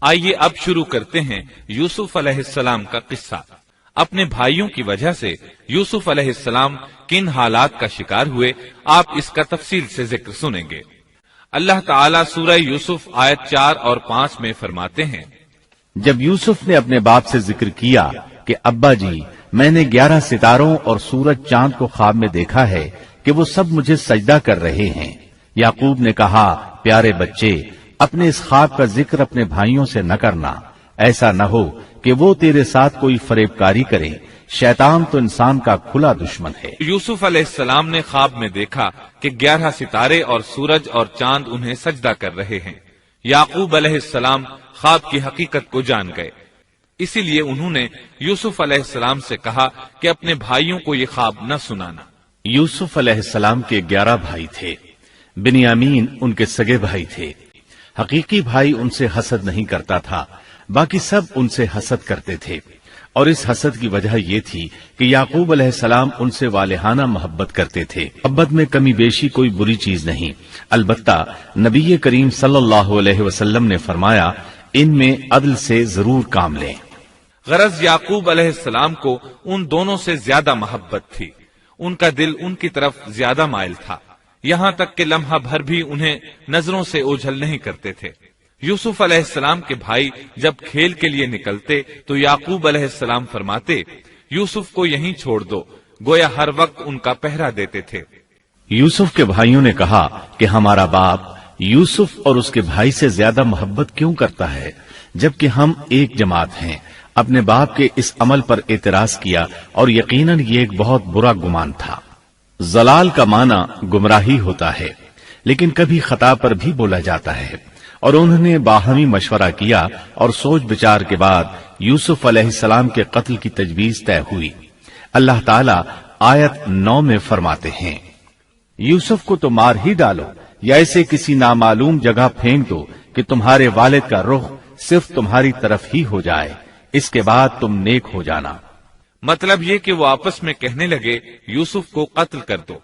آئیے اب شروع کرتے ہیں یوسف علیہ السلام کا قصہ۔ اپنے بھائیوں کی وجہ سے یوسف علیہ السلام کن حالات کا شکار ہوئے، آپ اس کا تفصیل سے ذکر سنیں گے۔ اللہ تعالیٰ سورہ یوسف آیت 4 اور 5 میں فرماتے ہیں، جب یوسف نے اپنے باپ سے ذکر کیا کہ ابا جی، میں نے 11 ستاروں اور سورج چاند کو خواب میں دیکھا ہے کہ وہ سب مجھے سجدہ کر رہے ہیں، یعقوب نے کہا، پیارے بچے، اپنے اس خواب کا ذکر اپنے بھائیوں سے نہ کرنا، ایسا نہ ہو کہ وہ تیرے ساتھ کوئی فریب کاری کرے، شیطان تو انسان کا کھلا دشمن ہے۔ یوسف علیہ السلام نے خواب میں دیکھا کہ 11 ستارے اور سورج اور چاند انہیں سجدہ کر رہے ہیں۔ یعقوب علیہ السلام خواب کی حقیقت کو جان گئے، اسی لیے انہوں نے یوسف علیہ السلام سے کہا کہ اپنے بھائیوں کو یہ خواب نہ سنانا۔ یوسف علیہ السلام کے 11 بھائی تھے، بنیامین ان کے سگے بھائی تھے۔ حقیقی بھائی ان سے حسد نہیں کرتا تھا، باقی سب ان سے حسد کرتے تھے، اور اس حسد کی وجہ یہ تھی کہ یعقوب علیہ السلام ان سے والہانہ محبت کرتے تھے۔ محبت میں کمی بیشی کوئی بری چیز نہیں، البتہ نبی کریم صلی اللہ علیہ وسلم نے فرمایا، ان میں عدل سے ضرور کام لیں۔ غرض یعقوب علیہ السلام کو ان دونوں سے زیادہ محبت تھی، ان کا دل ان کی طرف زیادہ مائل تھا، یہاں تک کہ لمحہ بھر بھی انہیں نظروں سے اوجھل نہیں کرتے تھے۔ یوسف علیہ السلام کے بھائی جب کھیل کے لیے نکلتے تو یعقوب علیہ السلام فرماتے، یوسف کو یہیں چھوڑ دو، گویا ہر وقت ان کا پہرا دیتے تھے۔ یوسف کے بھائیوں نے کہا کہ ہمارا باپ یوسف اور اس کے بھائی سے زیادہ محبت کیوں کرتا ہے، جبکہ ہم ایک جماعت ہیں۔ اپنے باپ کے اس عمل پر اعتراض کیا، اور یقیناً یہ ایک بہت برا گمان تھا۔ ضلال کا معنی گمراہی ہوتا ہے، لیکن کبھی خطا پر بھی بولا جاتا ہے، اور انہوں نے باہمی مشورہ کیا اور سوچ بچار کے بعد یوسف علیہ السلام کے قتل کی تجویز طے ہوئی۔ اللہ تعالیٰ آیت 9 میں فرماتے ہیں، یوسف کو تو مار ہی ڈالو یا اسے کسی نامعلوم جگہ پھینک دو کہ تمہارے والد کا رخ صرف تمہاری طرف ہی ہو جائے، اس کے بعد تم نیک ہو جانا۔ مطلب یہ کہ وہ آپس میں کہنے لگے، یوسف کو قتل کر دو۔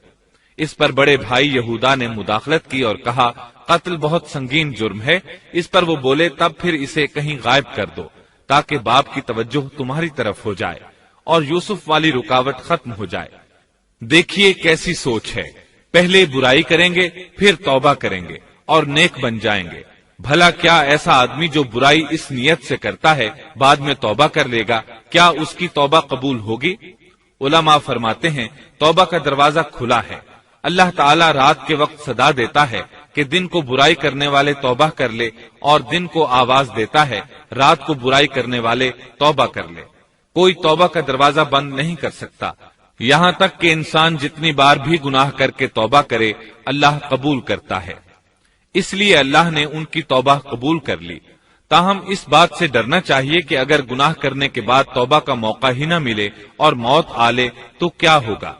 اس پر بڑے بھائی یہودا نے مداخلت کی اور کہا، قتل بہت سنگین جرم ہے۔ اس پر وہ بولے، تب پھر اسے کہیں غائب کر دو تاکہ باپ کی توجہ تمہاری طرف ہو جائے اور یوسف والی رکاوٹ ختم ہو جائے۔ دیکھیے کیسی سوچ ہے، پہلے برائی کریں گے، پھر توبہ کریں گے اور نیک بن جائیں گے۔ بھلا کیا ایسا آدمی جو برائی اس نیت سے کرتا ہے بعد میں توبہ کر لے گا، کیا اس کی توبہ قبول ہوگی؟ علماء فرماتے ہیں، توبہ کا دروازہ کھلا ہے۔ اللہ تعالیٰ رات کے وقت صدا دیتا ہے کہ دن کو برائی کرنے والے توبہ کر لے، اور دن کو آواز دیتا ہے رات کو برائی کرنے والے توبہ کر لے۔ کوئی توبہ کا دروازہ بند نہیں کر سکتا، یہاں تک کہ انسان جتنی بار بھی گناہ کر کے توبہ کرے، اللہ قبول کرتا ہے۔ اس لیے اللہ نے ان کی توبہ قبول کر لی۔ تاہم اس بات سے ڈرنا چاہیے کہ اگر گناہ کرنے کے بعد توبہ کا موقع ہی نہ ملے اور موت آ لے تو کیا ہوگا؟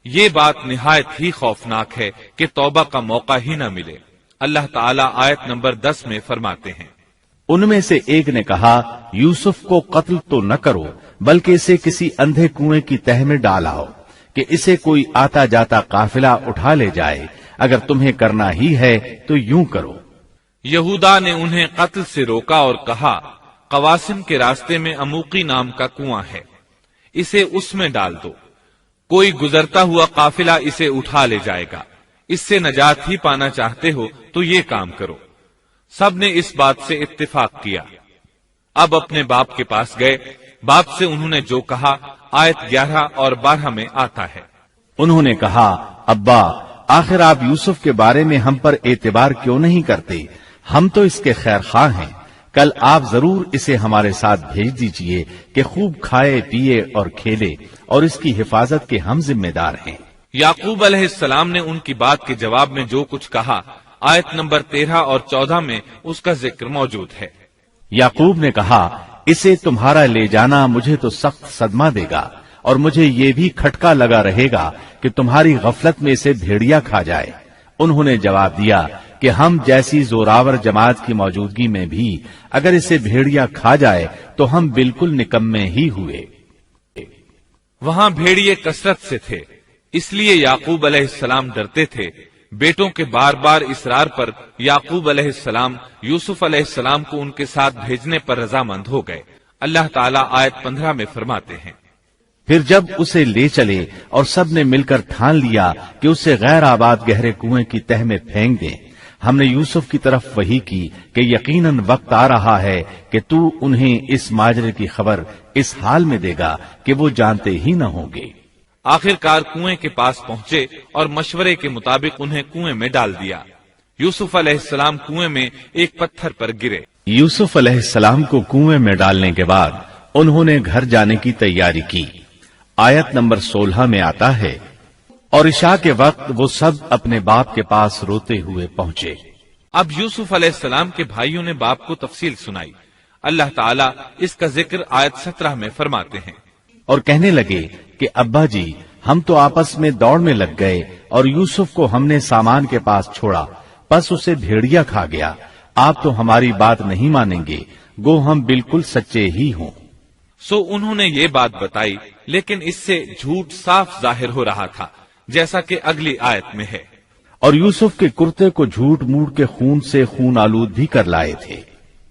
یہ بات نہایت ہی خوفناک ہے کہ توبہ کا موقع ہی نہ ملے۔ اللہ تعالیٰ آیت نمبر 10 میں فرماتے ہیں، ان میں سے ایک نے کہا، یوسف کو قتل تو نہ کرو، بلکہ اسے کسی اندھے کنویں کی تہ میں ڈالاؤ کہ اسے کوئی آتا جاتا قافلہ اٹھا لے جائے، اگر تمہیں کرنا ہی ہے تو یوں کرو۔ یہودا نے انہیں قتل سے روکا اور کہا، قواسم کے راستے میں اموقی نام کا کنواں ہے، اسے اس میں ڈال دو، کوئی گزرتا ہوا قافلہ اسے اٹھا لے جائے گا۔ اس سے نجات ہی پانا چاہتے ہو تو یہ کام کرو۔ سب نے اس بات سے اتفاق کیا۔ اب اپنے باپ کے پاس گئے، باپ سے انہوں نے جو کہا آیت 11 اور 12 میں آتا ہے، انہوں نے کہا، ابا، آخر آپ یوسف کے بارے میں ہم پر اعتبار کیوں نہیں کرتے؟ ہم تو اس کے خیر خواہ ہیں، کل آپ ضرور اسے ہمارے ساتھ بھیج دیجئے کہ خوب کھائے پیے اور کھیلے، اور اس کی حفاظت کے ہم ذمہ دار ہیں۔ یعقوب علیہ السلام نے ان کی بات کے جواب میں جو کچھ کہا، آیت نمبر 13 اور 14 میں اس کا ذکر موجود ہے۔ یعقوب نے کہا، اسے تمہارا لے جانا مجھے تو سخت صدمہ دے گا، اور مجھے یہ بھی کھٹکا لگا رہے گا کہ تمہاری غفلت میں اسے بھیڑیا کھا جائے۔ انہوں نے جواب دیا کہ ہم جیسی زوراور جماعت کی موجودگی میں بھی اگر اسے بھیڑیا کھا جائے تو ہم بالکل نکمے ہی ہوئے۔ وہاں بھیڑیے کثرت سے تھے، اس لیے یعقوب علیہ السلام ڈرتے تھے بیٹوں کے بار بار اصرار پر یعقوب علیہ السلام یوسف علیہ السلام کو ان کے ساتھ بھیجنے پر رضامند ہو گئے۔ اللہ تعالیٰ آیت 15 میں فرماتے ہیں، پھر جب اسے لے چلے اور سب نے مل کر ٹھان لیا کہ اسے غیر آباد گہرے کنویں کی تہ میں پھینک دیں، ہم نے یوسف کی طرف وحی کی کہ یقیناً وقت آ رہا ہے کہ تو انہیں اس ماجرے کی خبر اس حال میں دے گا کہ وہ جانتے ہی نہ ہوں گے۔ آخر کار کنویں کے پاس پہنچے اور مشورے کے مطابق انہیں کنویں میں ڈال دیا۔ یوسف علیہ السلام کنویں میں ایک پتھر پر گرے۔ یوسف علیہ السلام کو کنویں میں ڈالنے کے بعد انہوں نے گھر جانے کی تیاری کی۔ آیت نمبر 16 میں آتا ہے، اور عشاء کے وقت وہ سب اپنے باپ کے پاس روتے ہوئے پہنچے۔ اب یوسف علیہ السلام کے بھائیوں نے باپ کو تفصیل سنائی۔ اللہ تعالیٰ اس کا ذکر آیت 17 میں فرماتے ہیں، اور کہنے لگے کہ ابا جی، ہم تو آپس میں دوڑ میں لگ گئے اور یوسف کو ہم نے سامان کے پاس چھوڑا، پس اسے بھیڑیا کھا گیا۔ آپ تو ہماری بات نہیں مانیں گے، گو ہم بالکل سچے ہی ہوں۔ سو انہوں نے یہ بات بتائی، لیکن اس سے جھوٹ صاف ظاہر ہو رہا تھا، جیسا کہ اگلی آیت میں ہے، اور یوسف کے کرتے کو جھوٹ موڑ کے خون سے خون آلود بھی کر لائے تھے۔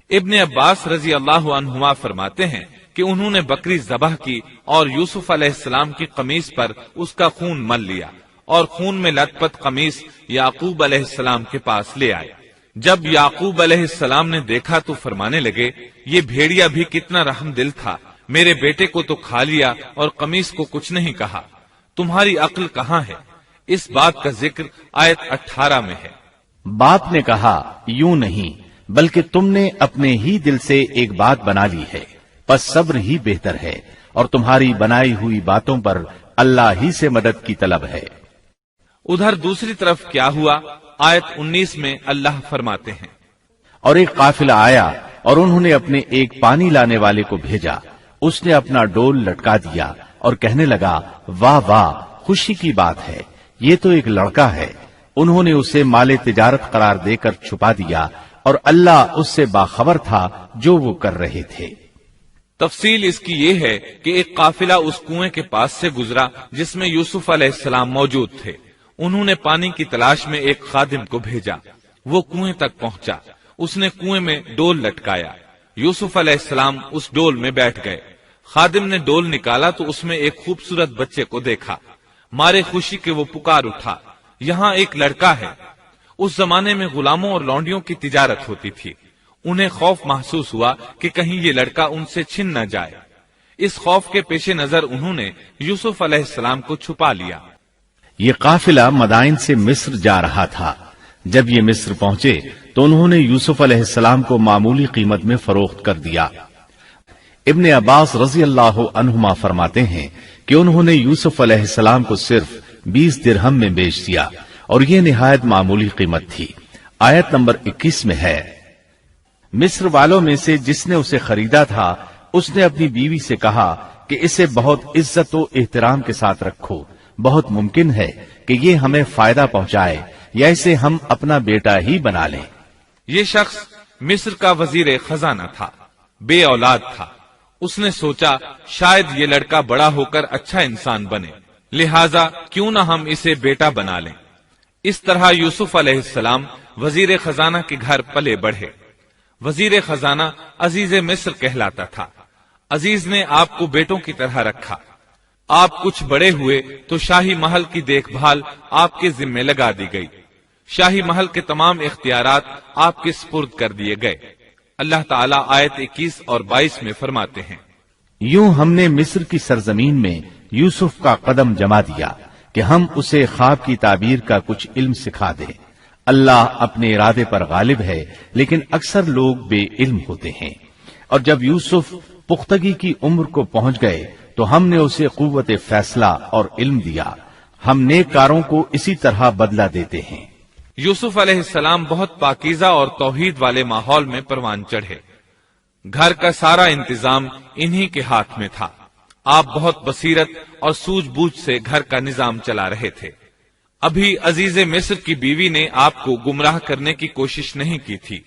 ابن عباس رضی اللہ عنہما فرماتے ہیں کہ انہوں نے بکری ذبح کی اور یوسف علیہ السلام کی قمیص پر اس کا خون مل لیا اور خون میں لت پت قمیص یعقوب علیہ السلام کے پاس لے آئے۔ جب یعقوب علیہ السلام نے دیکھا تو فرمانے لگے، یہ بھیڑیا بھی کتنا رحم دل تھا، میرے بیٹے کو تو کھا لیا اور قمیص کو کچھ نہیں کہا، تمہاری عقل کہاں ہے؟ اس بات کا ذکر آیت 18 میں ہے۔ باپ نے کہا، یوں نہیں، بلکہ تم نے اپنے ہی دل سے ایک بات بنا لی ہے، پس صبر ہی بہتر ہے، اور تمہاری بنائی ہوئی باتوں پر اللہ ہی سے مدد کی طلب ہے۔ ادھر دوسری طرف کیا ہوا؟ آیت 19 میں اللہ فرماتے ہیں، اور ایک قافلہ آیا اور انہوں نے اپنے ایک پانی لانے والے کو بھیجا، اس نے اپنا ڈول لٹکا دیا اور کہنے لگا، واہ واہ، خوشی کی بات ہے، یہ تو ایک لڑکا ہے۔ انہوں نے اسے مال تجارت قرار دے کر چھپا دیا، اور اللہ اس سے باخبر تھا جو وہ کر رہے تھے۔ تفصیل اس کی یہ ہے کہ ایک قافلہ اس کنویں کے پاس سے گزرا جس میں یوسف علیہ السلام موجود تھے۔ انہوں نے پانی کی تلاش میں ایک خادم کو بھیجا، وہ کنویں تک پہنچا، اس نے کنویں میں ڈول لٹکایا، یوسف علیہ السلام اس ڈول میں بیٹھ گئے۔ خادم نے ڈول نکالا تو اس میں ایک خوبصورت بچے کو دیکھا، مارے خوشی کے وہ پکار اٹھا، یہاں ایک لڑکا ہے۔ اس زمانے میں غلاموں اور لونڈیوں کی تجارت ہوتی تھی، انہیں خوف محسوس ہوا کہ کہیں یہ لڑکا ان سے چھن نہ جائے۔ اس خوف کے پیش نظر انہوں نے یوسف علیہ السلام کو چھپا لیا۔ یہ قافلہ مدائن سے مصر جا رہا تھا۔ جب یہ مصر پہنچے تو انہوں نے یوسف علیہ السلام کو معمولی قیمت میں فروخت کر دیا۔ ابن عباس رضی اللہ عنہما فرماتے ہیں کہ انہوں نے یوسف علیہ السلام کو صرف 20 درہم میں بیچ دیا، اور یہ نہایت معمولی قیمت تھی۔ آیت نمبر 21 میں ہے، مصر والوں میں سے جس نے اسے خریدا تھا اس نے اپنی بیوی سے کہا کہ اسے بہت عزت و احترام کے ساتھ رکھو، بہت ممکن ہے کہ یہ ہمیں فائدہ پہنچائے یا اسے ہم اپنا بیٹا ہی بنا لیں۔ یہ شخص مصر کا وزیر خزانہ تھا، بے اولاد تھا۔ اس نے سوچا شاید یہ لڑکا بڑا ہو کر اچھا انسان بنے، لہذا کیوں نہ ہم اسے بیٹا بنا لیں۔ اس طرح یوسف علیہ السلام وزیر خزانہ کے گھر پلے بڑھے۔ وزیر خزانہ عزیز مصر کہلاتا تھا۔ عزیز نے آپ کو بیٹوں کی طرح رکھا۔ آپ کچھ بڑے ہوئے تو شاہی محل کی دیکھ بھال آپ کے ذمہ لگا دی گئی، شاہی محل کے تمام اختیارات آپ کے سپرد کر دیے گئے۔ اللہ تعالیٰ آیت 21 اور 22 میں فرماتے ہیں، یوں ہم نے مصر کی سرزمین میں یوسف کا قدم جما دیا کہ ہم اسے خواب کی تعبیر کا کچھ علم سکھا دیں۔ اللہ اپنے ارادے پر غالب ہے، لیکن اکثر لوگ بے علم ہوتے ہیں۔ اور جب یوسف پختگی کی عمر کو پہنچ گئے تو ہم نے اسے قوت فیصلہ اور علم دیا۔ ہم نیک کاروں کو اسی طرح بدلہ دیتے ہیں۔ یوسف علیہ السلام بہت پاکیزہ اور توحید والے ماحول میں پروان چڑھے۔ گھر کا سارا انتظام انہی کے ہاتھ میں تھا۔ آپ بہت بصیرت اور سوجھ بوجھ سے گھر کا نظام چلا رہے تھے۔ ابھی عزیز مصر کی بیوی نے آپ کو گمراہ کرنے کی کوشش نہیں کی تھی۔